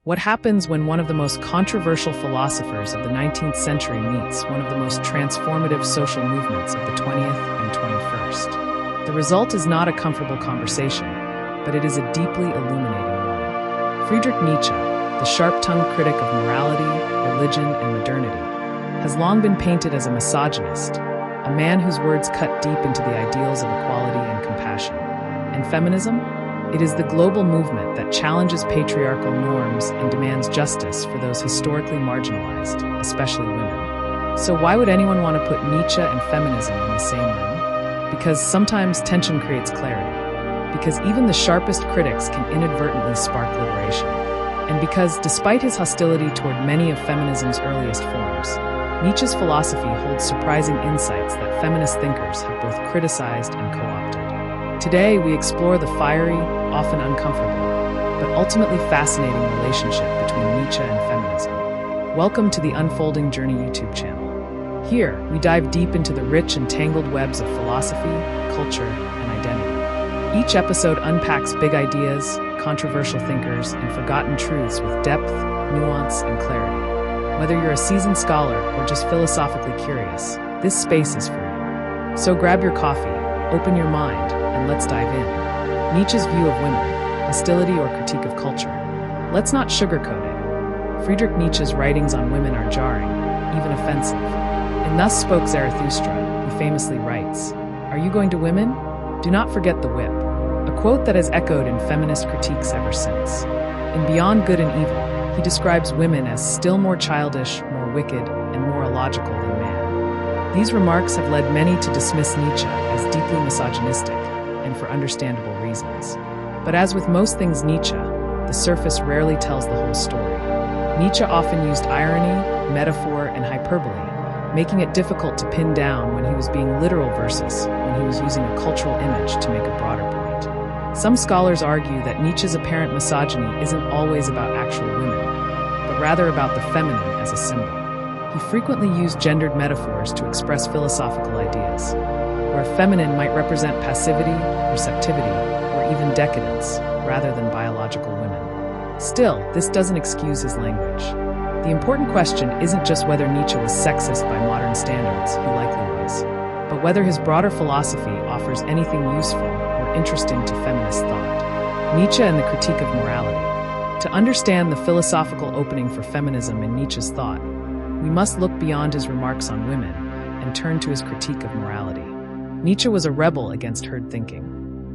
What happens when one of the most controversial philosophers of the 19th century meets one of the most transformative social movements of the 20th and 21st? The result is not a comfortable conversation, but it is a deeply illuminating one. Friedrich Nietzsche, the sharp-tongued critic of morality, religion, and modernity, has long been painted as a misogynist, a man whose words cut deep into the ideals of equality and compassion. And feminism? It is the global movement that challenges patriarchal norms and demands justice for those historically marginalized, especially women. So why would anyone want to put Nietzsche and feminism in the same room? Because sometimes tension creates clarity. Because even the sharpest critics can inadvertently spark liberation. And because, despite his hostility toward many of feminism's earliest forms, Nietzsche's philosophy holds surprising insights that feminist thinkers have both criticized and co-opted. Today, we explore the fiery, often uncomfortable, but ultimately fascinating relationship between Nietzsche and feminism. Welcome to the Unfolding Journey YouTube channel. Here, we dive deep into the rich and tangled webs of philosophy, culture, and identity. Each episode unpacks big ideas, controversial thinkers, and forgotten truths with depth, nuance, and clarity. Whether you're a seasoned scholar or just philosophically curious, this space is for you. So grab your coffee, open your mind, and let's dive in. Nietzsche's view of women, hostility or critique of culture. Let's not sugarcoat it. Friedrich Nietzsche's writings on women are jarring, even offensive. In Thus Spoke Zarathustra, he famously writes, "Are you going to women? Do not forget the whip," a quote that has echoed in feminist critiques ever since. In Beyond Good and Evil, he describes women as still more childish, more wicked, and more illogical than man. These remarks have led many to dismiss Nietzsche as deeply misogynistic, and for understandable reasons. But as with most things Nietzsche, the surface rarely tells the whole story. Nietzsche often used irony, metaphor, and hyperbole, making it difficult to pin down when he was being literal versus when he was using a cultural image to make a broader point. Some scholars argue that Nietzsche's apparent misogyny isn't always about actual women, but rather about the feminine as a symbol. He frequently used gendered metaphors to express philosophical ideas, where feminine might represent passivity, receptivity, or even decadence, rather than biological women. Still, this doesn't excuse his language. The important question isn't just whether Nietzsche was sexist by modern standards, he likely was, but whether his broader philosophy offers anything useful or interesting to feminist thought. Nietzsche and the critique of morality. To understand the philosophical opening for feminism in Nietzsche's thought, we must look beyond his remarks on women and turn to his critique of morality. Nietzsche was a rebel against herd thinking.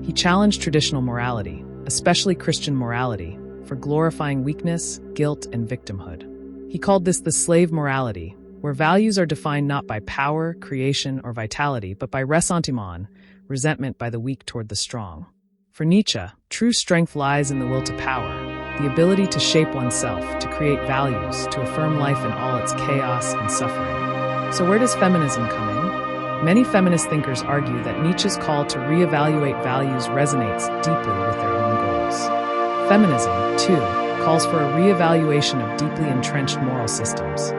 He challenged traditional morality, especially Christian morality, for glorifying weakness, guilt, and victimhood. He called this the slave morality, where values are defined not by power, creation, or vitality, but by ressentiment, resentment by the weak toward the strong. For Nietzsche, true strength lies in the will to power, the ability to shape oneself, to create values, to affirm life in all its chaos and suffering. So where does feminism come in? Many feminist thinkers argue that Nietzsche's call to reevaluate values resonates deeply with their own goals. Feminism, too, calls for a reevaluation of deeply entrenched moral systems.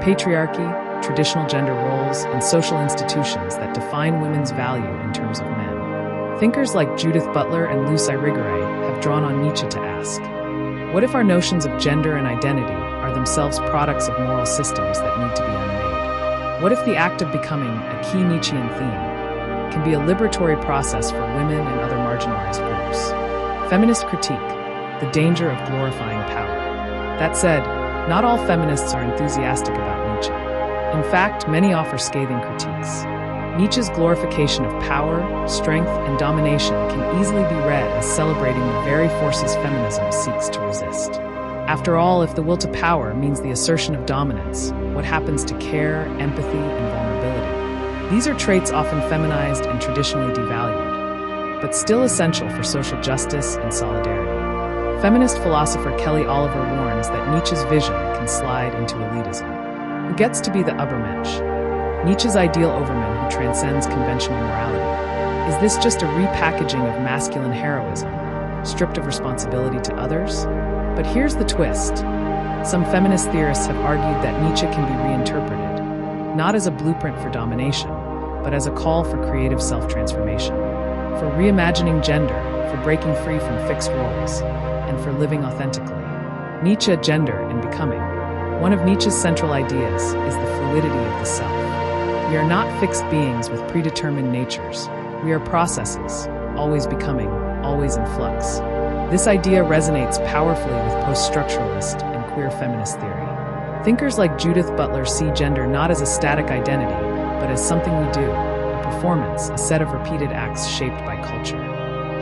Patriarchy, traditional gender roles, and social institutions that define women's value in terms of men. Thinkers like Judith Butler and Luce Irigaray have drawn on Nietzsche to ask, what if our notions of gender and identity are themselves products of moral systems that need to be unmade? What if the act of becoming, a key Nietzschean theme, can be a liberatory process for women and other marginalized groups? Feminist critique, the danger of glorifying power. That said, not all feminists are enthusiastic about Nietzsche. In fact, many offer scathing critiques. Nietzsche's glorification of power, strength, and domination can easily be read as celebrating the very forces feminism seeks to resist. After all, if the will to power means the assertion of dominance, what happens to care, empathy, and vulnerability? These are traits often feminized and traditionally devalued, but still essential for social justice and solidarity. Feminist philosopher Kelly Oliver warns that Nietzsche's vision can slide into elitism. Who gets to be the Übermensch? Nietzsche's ideal overman who transcends conventional morality. Is this just a repackaging of masculine heroism, stripped of responsibility to others? But here's the twist. Some feminist theorists have argued that Nietzsche can be reinterpreted, not as a blueprint for domination, but as a call for creative self-transformation, for reimagining gender, for breaking free from fixed roles, and for living authentically. Nietzsche, Gender and Becoming. One of Nietzsche's central ideas is the fluidity of the self. We are not fixed beings with predetermined natures. We are processes, always becoming, always in flux. This idea resonates powerfully with post-structuralist and queer feminist theory. Thinkers like Judith Butler see gender not as a static identity, but as something we do, a performance, a set of repeated acts shaped by culture.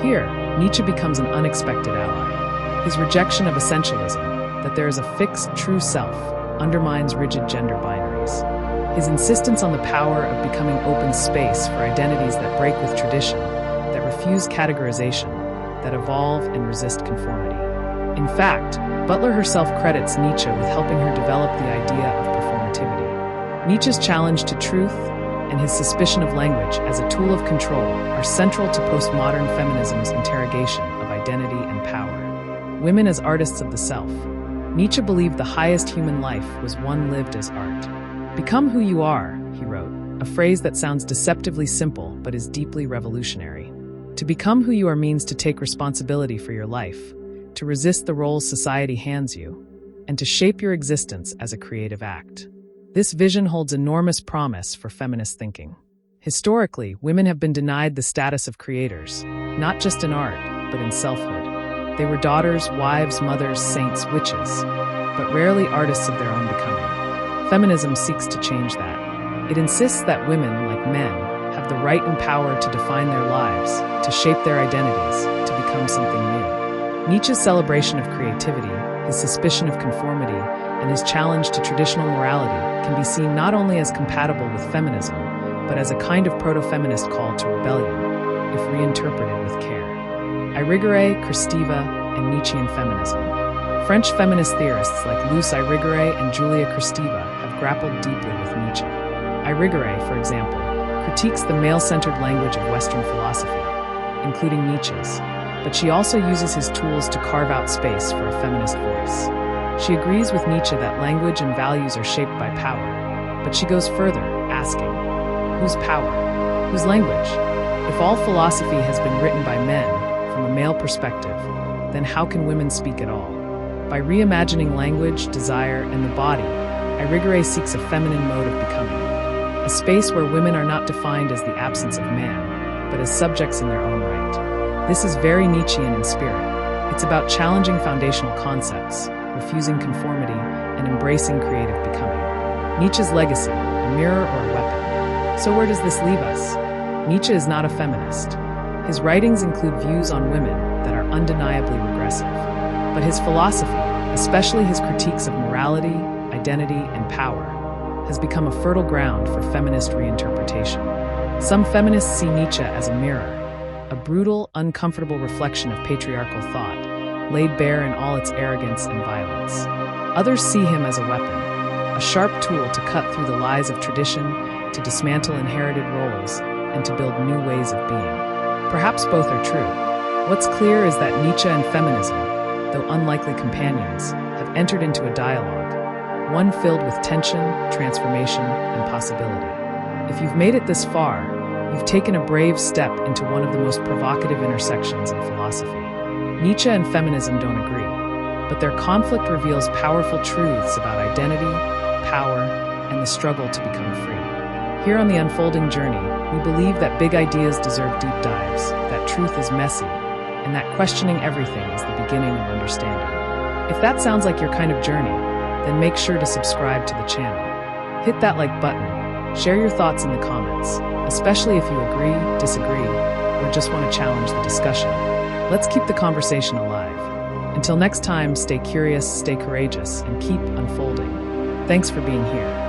Here, Nietzsche becomes an unexpected ally. His rejection of essentialism, that there is a fixed, true self, undermines rigid gender binaries. His insistence on the power of becoming open space for identities that break with tradition, that refuse categorization, that evolve and resist conformity. In fact, Butler herself credits Nietzsche with helping her develop the idea of performativity. Nietzsche's challenge to truth and his suspicion of language as a tool of control are central to postmodern feminism's interrogation of identity and power. Women as artists of the self. Nietzsche believed the highest human life was one lived as art. Become who you are, he wrote, a phrase that sounds deceptively simple but is deeply revolutionary. To become who you are means to take responsibility for your life, to resist the roles society hands you, and to shape your existence as a creative act. This vision holds enormous promise for feminist thinking. Historically, women have been denied the status of creators, not just in art, but in selfhood. They were daughters, wives, mothers, saints, witches, but rarely artists of their own becoming. Feminism seeks to change that. It insists that women, like men, have the right and power to define their lives, to shape their identities, to become something new. Nietzsche's celebration of creativity, his suspicion of conformity, and his challenge to traditional morality can be seen not only as compatible with feminism, but as a kind of proto-feminist call to rebellion, if reinterpreted with care. Irigaray, Kristeva, and Nietzsche and Feminism. French feminist theorists like Luce Irigaray and Julia Kristeva have grappled deeply with Nietzsche. Irigaray, for example, critiques the male-centered language of Western philosophy, including Nietzsche's, but she also uses his tools to carve out space for a feminist voice. She agrees with Nietzsche that language and values are shaped by power, but she goes further, asking, whose power? Whose language? If all philosophy has been written by men, from a male perspective, then how can women speak at all? By reimagining language, desire, and the body, Irigaray seeks a feminine mode of becoming, a space where women are not defined as the absence of man, but as subjects in their own right. This is very Nietzschean in spirit. It's about challenging foundational concepts, refusing conformity, and embracing creative becoming. Nietzsche's legacy, a mirror or a weapon. So where does this leave us? Nietzsche is not a feminist. His writings include views on women that are undeniably regressive. But his philosophy, especially his critiques of morality, identity, and power, has become a fertile ground for feminist reinterpretation. Some feminists see Nietzsche as a mirror, a brutal, uncomfortable reflection of patriarchal thought, laid bare in all its arrogance and violence. Others see him as a weapon, a sharp tool to cut through the lies of tradition, to dismantle inherited roles, and to build new ways of being. Perhaps both are true. What's clear is that Nietzsche and feminism, though unlikely companions, have entered into a dialogue, one filled with tension, transformation, and possibility. If you've made it this far, you've taken a brave step into one of the most provocative intersections in philosophy. Nietzsche and feminism don't agree, but their conflict reveals powerful truths about identity, power, and the struggle to become free. Here on the unfolding journey, we believe that big ideas deserve deep dives, that truth is messy, and that questioning everything is the beginning of understanding. If that sounds like your kind of journey, then make sure to subscribe to the channel. Hit that like button, share your thoughts in the comments, especially if you agree, disagree, or just want to challenge the discussion. Let's keep the conversation alive. Until next time, stay curious, stay courageous, and keep unfolding. Thanks for being here.